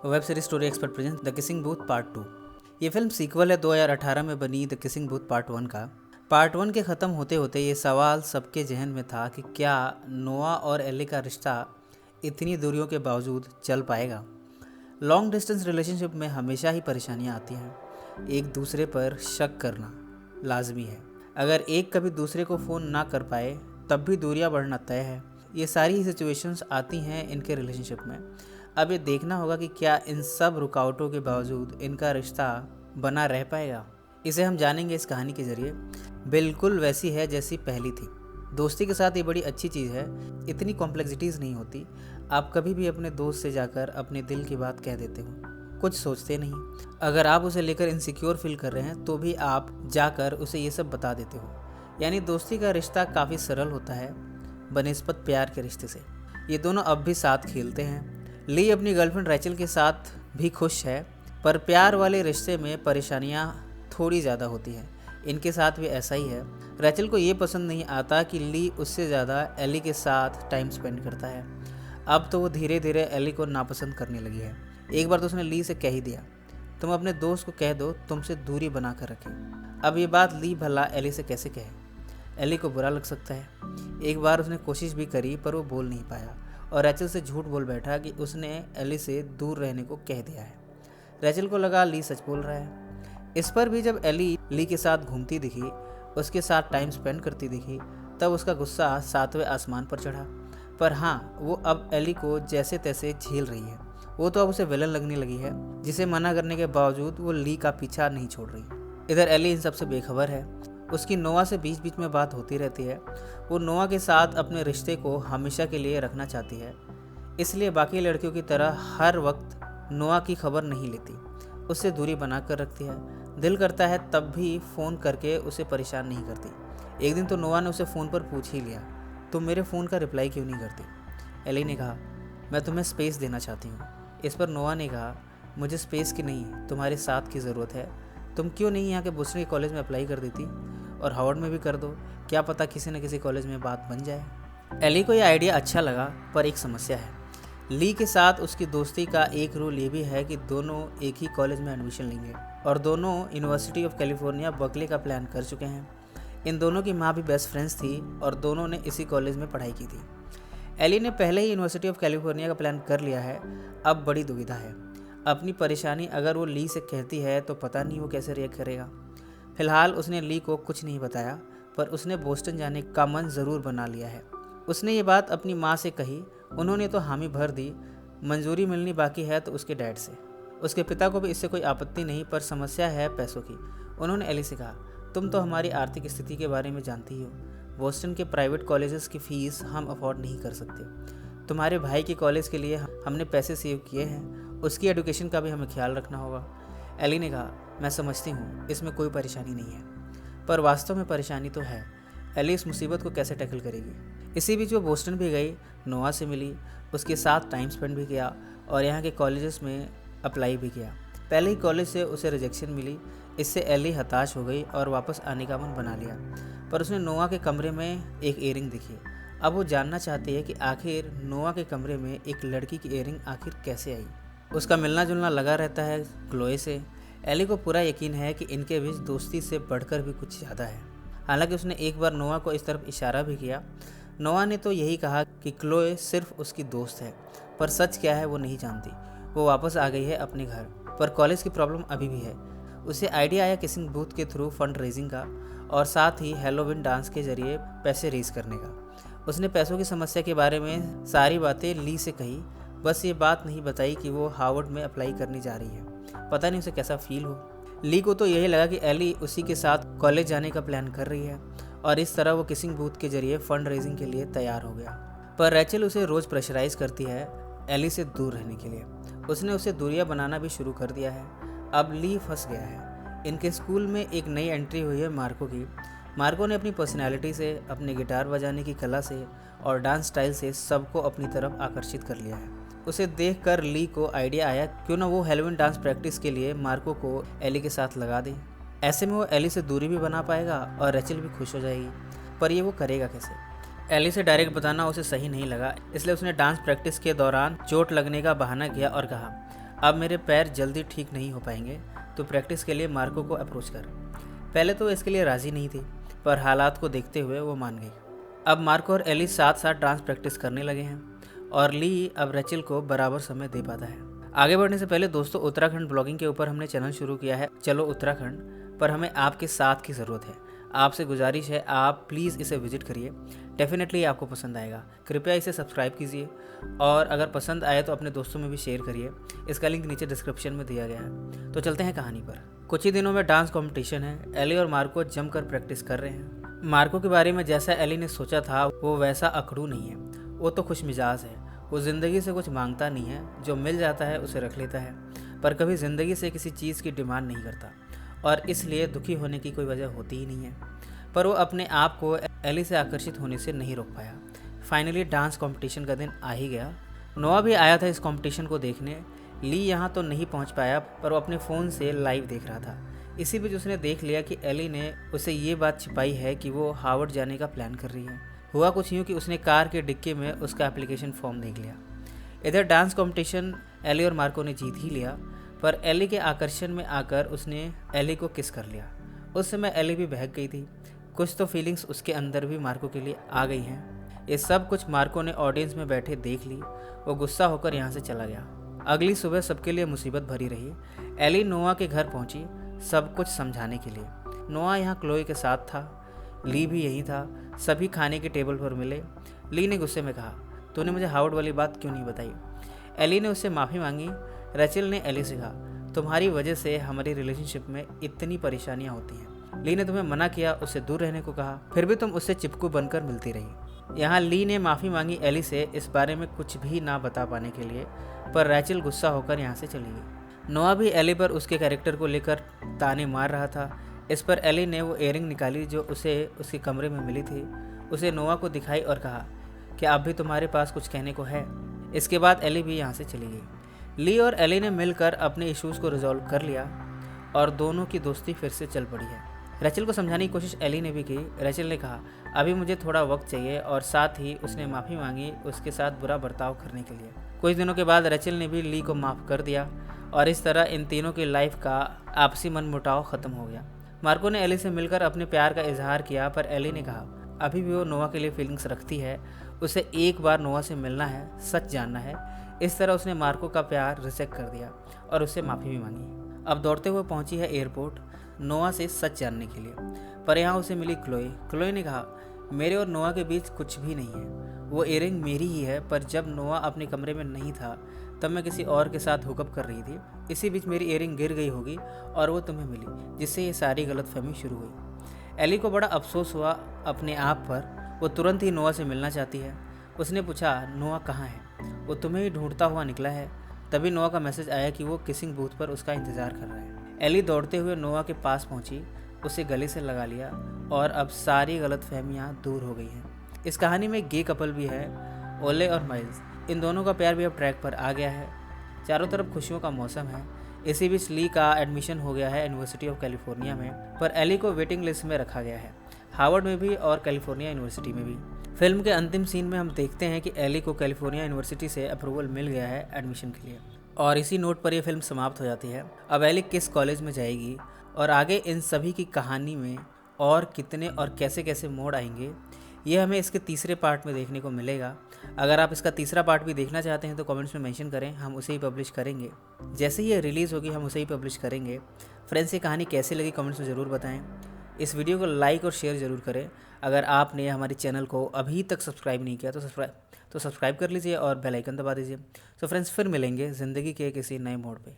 Web series story expert present the kissing booth part 2। ये film sequel है 2018 में बनी द किसिंग बूथ पार्ट 1 का। पार्ट 1 के ख़त्म होते होते ये सवाल सबके जहन में था कि क्या नोआ और एली का रिश्ता इतनी दूरियों के बावजूद चल पाएगा। लॉन्ग डिस्टेंस रिलेशनशिप में हमेशा ही परेशानियाँ आती हैं। एक दूसरे पर शक करना लाजमी है। अगर एक कभी दूसरे को फ़ोन ना कर पाए तब भी दूरियां बढ़ना तय है। ये सारी ही सिचुएशंस आती हैं इनके रिलेशनशिप में। अब ये देखना होगा कि क्या इन सब रुकावटों के बावजूद इनका रिश्ता बना रह पाएगा। इसे हम जानेंगे इस कहानी के ज़रिए। बिल्कुल वैसी है जैसी पहली थी। दोस्ती के साथ ये बड़ी अच्छी चीज़ है, इतनी कॉम्प्लेक्सिटीज़ नहीं होती। आप कभी भी अपने दोस्त से जाकर अपने दिल की बात कह देते हो, कुछ सोचते नहीं। अगर आप उसे लेकर इनसिक्योर फील कर रहे हैं तो भी आप जाकर उसे ये सब बता देते हो। यानी दोस्ती का रिश्ता काफ़ी सरल होता है बनिस्बत प्यार के रिश्ते से। ये दोनों अब भी साथ खेलते हैं। ली अपनी गर्लफ्रेंड रैचल के साथ भी खुश है, पर प्यार वाले रिश्ते में परेशानियां थोड़ी ज़्यादा होती हैं। इनके साथ भी ऐसा ही है। रैचल को ये पसंद नहीं आता कि ली उससे ज़्यादा एली के साथ टाइम स्पेंड करता है। अब तो वो धीरे धीरे एली को नापसंद करने लगी है। एक बार तो उसने ली से कह ही दिया, तुम अपने दोस्त को कह दो तुमसे दूरी बना कर रखे। अब ये बात ली भला एली से कैसे कहे। एली को बुरा लग सकता है। एक बार उसने कोशिश भी करी पर वो बोल नहीं पाया और रैचल से झूठ बोल बैठा कि उसने एली से दूर रहने को कह दिया है। रैचल को लगा ली सच बोल रहा है। इस पर भी जब एली ली के साथ घूमती दिखी, उसके साथ टाइम स्पेंड करती दिखी, तब उसका गुस्सा 7वें आसमान पर चढ़ा। पर हाँ, वो अब एली को जैसे तैसे झेल रही है। वो तो अब उसे विलन लगने लगी है, जिसे मना करने के बावजूद वो ली का पीछा नहीं छोड़ रही। इधर एली इन सबसे बेखबर है। उसकी नोआ से बीच बीच में बात होती रहती है। वो नोआ के साथ अपने रिश्ते को हमेशा के लिए रखना चाहती है, इसलिए बाकी लड़कियों की तरह हर वक्त नोआ की खबर नहीं लेती, उससे दूरी बना कर रखती है। दिल करता है तब भी फ़ोन करके उसे परेशान नहीं करती। एक दिन तो नोआ ने उसे फ़ोन पर पूछ ही लिया, तुम मेरे फ़ोन का रिप्लाई क्यों नहीं करती। एली ने कहा, मैं तुम्हें स्पेस देना चाहती हूँ। इस पर नोआ ने कहा, मुझे स्पेस की नहीं, तुम्हारे साथ की ज़रूरत है। तुम क्यों नहीं यहाँ के बोस्टन कॉलेज में अप्लाई कर देती और हार्वर्ड में भी कर दो, क्या पता किसी न किसी कॉलेज में बात बन जाए। एली को यह आइडिया अच्छा लगा, पर एक समस्या है। ली के साथ उसकी दोस्ती का एक रूल ये भी है कि दोनों एक ही कॉलेज में एडमिशन लेंगे और दोनों यूनिवर्सिटी ऑफ कैलिफोर्निया बर्कले का प्लान कर चुके हैं। इन दोनों की माँ भी बेस्ट फ्रेंड्स थी और दोनों ने इसी कॉलेज में पढ़ाई की थी। एली ने पहले ही यूनिवर्सिटी ऑफ कैलिफोर्निया का प्लान कर लिया है। अब बड़ी दुविधा है। अपनी परेशानी अगर वो ली से कहती है तो पता नहीं वो कैसे रिएक्ट करेगा। फिलहाल उसने ली को कुछ नहीं बताया, पर उसने बोस्टन जाने का मन ज़रूर बना लिया है। उसने ये बात अपनी माँ से कही, उन्होंने तो हामी भर दी। मंजूरी मिलनी बाकी है तो उसके डैड से। उसके पिता को भी इससे कोई आपत्ति नहीं, पर समस्या है पैसों की। उन्होंने एली से कहा, तुम तो हमारी आर्थिक स्थिति के बारे में जानती ही हो। बोस्टन के प्राइवेट कॉलेजेस की फ़ीस हम अफोर्ड नहीं कर सकते। तुम्हारे भाई के कॉलेज के लिए हमने पैसे सेव किए हैं, उसकी एजुकेशन का भी हमें ख्याल रखना होगा। एली ने कहा, मैं समझती हूँ, इसमें कोई परेशानी नहीं है, पर वास्तव में परेशानी तो है। एली इस मुसीबत को कैसे टैकल करेगी। इसी बीच वो बोस्टन भी गई, नोआ से मिली, उसके साथ टाइम स्पेंड भी किया और यहाँ के कॉलेजेस में अप्लाई भी किया। पहले ही कॉलेज से उसे रिजेक्शन मिली। इससे एली हताश हो गई और वापस आने का मन बना लिया, पर उसने नोआ के कमरे में एक इयररिंग दिखी। अब वो जानना चाहती है कि आखिर नोआ के कमरे में एक लड़की की इयररिंग आखिर कैसे आई। उसका मिलना जुलना लगा रहता है क्लोए से। एली को पूरा यकीन है कि इनके बीच दोस्ती से बढ़कर भी कुछ ज़्यादा है। हालांकि उसने एक बार नोआ को इस तरफ इशारा भी किया। नोआ ने तो यही कहा कि क्लोए सिर्फ उसकी दोस्त है, पर सच क्या है वो नहीं जानती। वो वापस आ गई है अपने घर, पर कॉलेज की प्रॉब्लम अभी भी है। उसे आइडिया आया किसिंग बूथ के थ्रू फंड रेजिंग का और साथ ही हैलोविन डांस के जरिए पैसे रेज करने का। उसने पैसों की समस्या के बारे में सारी बातें ली से कही, बस ये बात नहीं बताई कि वो हार्वर्ड में अप्लाई करने जा रही है। पता नहीं उसे कैसा फील हो। ली को तो यही लगा कि एली उसी के साथ कॉलेज जाने का प्लान कर रही है और इस तरह वो किसिंग बूथ के जरिए फंड रेजिंग के लिए तैयार हो गया। पर रैचल उसे रोज़ प्रेशराइज करती है एली से दूर रहने के लिए। उसने उसे दूरियां बनाना भी शुरू कर दिया है। अब ली फंस गया है। इनके स्कूल में एक नई एंट्री हुई है मार्को की। मार्को ने अपनी पर्सनैलिटी से, अपने गिटार बजाने की कला से और डांस स्टाइल से सबको अपनी तरफ आकर्षित कर लिया है। उसे देखकर ली को आइडिया आया, क्यों ना वो हैलोविन डांस प्रैक्टिस के लिए मार्को को एली के साथ लगा दे। ऐसे में वो एली से दूरी भी बना पाएगा और रैचल भी खुश हो जाएगी। पर ये वो करेगा कैसे। एली से डायरेक्ट बताना उसे सही नहीं लगा, इसलिए उसने डांस प्रैक्टिस के दौरान चोट लगने का बहाना किया और कहा, अब मेरे पैर जल्दी ठीक नहीं हो पाएंगे, तो प्रैक्टिस के लिए मार्को को अप्रोच कर। पहले तो इसके लिए राज़ी नहीं थी, पर हालात को देखते हुए वो मान गई। अब मार्को और एली साथ साथ डांस प्रैक्टिस करने लगे हैं और ली अब रेचल को बराबर समय दे पाता है। आगे बढ़ने से पहले दोस्तों, उत्तराखंड ब्लॉगिंग के ऊपर हमने चैनल शुरू किया है चलो उत्तराखंड, पर हमें आपके साथ की ज़रूरत है। आपसे गुजारिश है, आप प्लीज़ इसे विजिट करिए, डेफिनेटली आपको पसंद आएगा। कृपया इसे सब्सक्राइब कीजिए और अगर पसंद आए तो अपने दोस्तों में भी शेयर करिए। इसका लिंक नीचे डिस्क्रिप्शन में दिया गया है। तो चलते हैं कहानी पर। कुछ ही दिनों में डांस कंपटीशन है। एली और मार्को जमकर प्रैक्टिस कर रहे हैं। मार्को के बारे में जैसा एली ने सोचा था वो वैसा अकड़ू नहीं है। वो तो खुश मिजाज है। वो ज़िंदगी से कुछ मांगता नहीं है, जो मिल जाता है उसे रख लेता है, पर कभी ज़िंदगी से किसी चीज़ की डिमांड नहीं करता और इसलिए दुखी होने की कोई वजह होती ही नहीं है। पर वो अपने आप को एली से आकर्षित होने से नहीं रोक पाया। फाइनली डांस कंपटीशन का दिन आ ही गया। नोआ भी आया था इस कंपटीशन को देखने। ली यहाँ तो नहीं पहुँच पाया, पर वो अपने फ़ोन से लाइव देख रहा था। इसी बीच उसने देख लिया कि एली ने उसे ये बात छिपाई है कि वो हार्वर्ड जाने का प्लान कर रही है। हुआ कुछ यूँ कि उसने कार के डिक्की में उसका एप्लीकेशन फॉर्म देख लिया। इधर डांस कंपटीशन एली और मार्को ने जीत ही लिया, पर एली के आकर्षण में आकर उसने एली को किस कर लिया। उस समय एली भी बहक गई थी। कुछ तो फीलिंग्स उसके अंदर भी मार्को के लिए आ गई हैं। ये सब कुछ मार्को ने ऑडियंस में बैठे देख ली। वो गुस्सा होकर यहाँ से चला गया। अगली सुबह सबके लिए मुसीबत भरी रही। एली नोआ के घर पहुँची सब कुछ समझाने के लिए। नोआ यहाँ क्लोई के साथ था, ली भी यही था। सभी खाने के टेबल पर मिले। ली ने गुस्से में कहा, तूने मुझे हार्वर्ड वाली बात क्यों नहीं बताई? एली ने उससे माफ़ी मांगी। रेचल ने एली से कहा, तुम्हारी वजह से हमारी रिलेशनशिप में इतनी परेशानियाँ होती हैं। ली ने तुम्हें मना किया, उससे दूर रहने को कहा, फिर भी तुम उससे चिपकू बनकर मिलती रही। यहाँ ली ने माफ़ी मांगी एली से इस बारे में कुछ भी ना बता पाने के लिए, पर रेचल गुस्सा होकर यहाँ से चली गई। नोआ भी एली पर उसके कैरेक्टर को लेकर ताने मार रहा था। इस पर एली ने वो इयररिंग निकाली जो उसे उसके कमरे में मिली थी, उसे नोआ को दिखाई और कहा, क्या अब भी तुम्हारे पास कुछ कहने को है? इसके बाद एली भी यहाँ से चली गई। ली और एली ने मिलकर अपने इश्यूज़ को रिजॉल्व कर लिया और दोनों की दोस्ती फिर से चल पड़ी है। रेचल को समझाने की कोशिश एली ने भी की। रेचल ने कहा, अभी मुझे थोड़ा वक्त चाहिए, और साथ ही उसने माफ़ी मांगी उसके साथ बुरा बर्ताव करने के लिए। कुछ दिनों के बाद रेचल ने भी ली को माफ़ कर दिया और इस तरह इन तीनों की लाइफ का आपसी मनमुटाव ख़त्म हो गया। मार्को ने एली से मिलकर अपने प्यार का इजहार किया, पर एली ने कहा अभी भी वो नोआ के लिए फीलिंग्स रखती है, उसे एक बार नोआ से मिलना है, सच जानना है। इस तरह उसने मार्को का प्यार रिजेक्ट कर दिया और उससे माफ़ी भी मांगी। अब दौड़ते हुए पहुंची है एयरपोर्ट नोआ से सच जानने के लिए, पर यहाँ उसे मिली क्लोई। क्लोई ने कहा, मेरे और नोआ के बीच कुछ भी नहीं है, वो इयररिंग मेरी ही है, पर जब नोआ अपने कमरे में नहीं था तब मैं किसी और के साथ हुकअप कर रही थी। इसी बीच मेरी इयररिंग गिर गई होगी और वो तुम्हें मिली, जिससे ये सारी गलतफहमी शुरू हुई। एली को बड़ा अफसोस हुआ अपने आप पर। वो तुरंत ही नोआ से मिलना चाहती है। उसने पूछा, नोआ कहाँ है? वो तुम्हें ही ढूंढता हुआ निकला है। तभी नोआ का मैसेज आया कि वो किसिंग बूथ पर उसका इंतज़ार कर रहा है। एली दौड़ते हुए नोआ के पास पहुंची, उसे गले से लगा लिया और अब सारी गलतफहमियां दूर हो गई हैं। इस कहानी में गे कपल भी है, ओले और माइल्स। इन दोनों का प्यार भी अब ट्रैक पर आ गया है। चारों तरफ खुशियों का मौसम है। इसी बीच ली का एडमिशन हो गया है यूनिवर्सिटी ऑफ कैलिफोर्निया में, पर एली को वेटिंग लिस्ट में रखा गया है, हार्वर्ड में भी और कैलिफोर्निया यूनिवर्सिटी में भी। फिल्म के अंतिम सीन में हम देखते हैं कि एली को कैलिफोर्निया यूनिवर्सिटी से अप्रूवल मिल गया है एडमिशन के लिए, और इसी नोट पर यह फिल्म समाप्त हो जाती है। अब एली किस कॉलेज में जाएगी और आगे इन सभी की कहानी में और कितने और कैसे कैसे मोड़ आएंगे, ये हमें इसके तीसरे पार्ट में देखने को मिलेगा। अगर आप इसका तीसरा पार्ट भी देखना चाहते हैं तो कमेंट्स में मेंशन करें, हम उसे ही पब्लिश करेंगे। जैसे ही ये रिलीज़ होगी हम उसे ही पब्लिश करेंगे। फ्रेंड्स, ये कहानी कैसी लगी कमेंट्स में ज़रूर बताएं। इस वीडियो को लाइक और शेयर ज़रूर करें। अगर आपने हमारे चैनल को अभी तक सब्सक्राइब नहीं किया तो सब्सक्राइब कर लीजिए और बेल आइकन दबा दीजिए। तो फ्रेंड्स, फिर मिलेंगे ज़िंदगी के किसी नए मोड़ पे।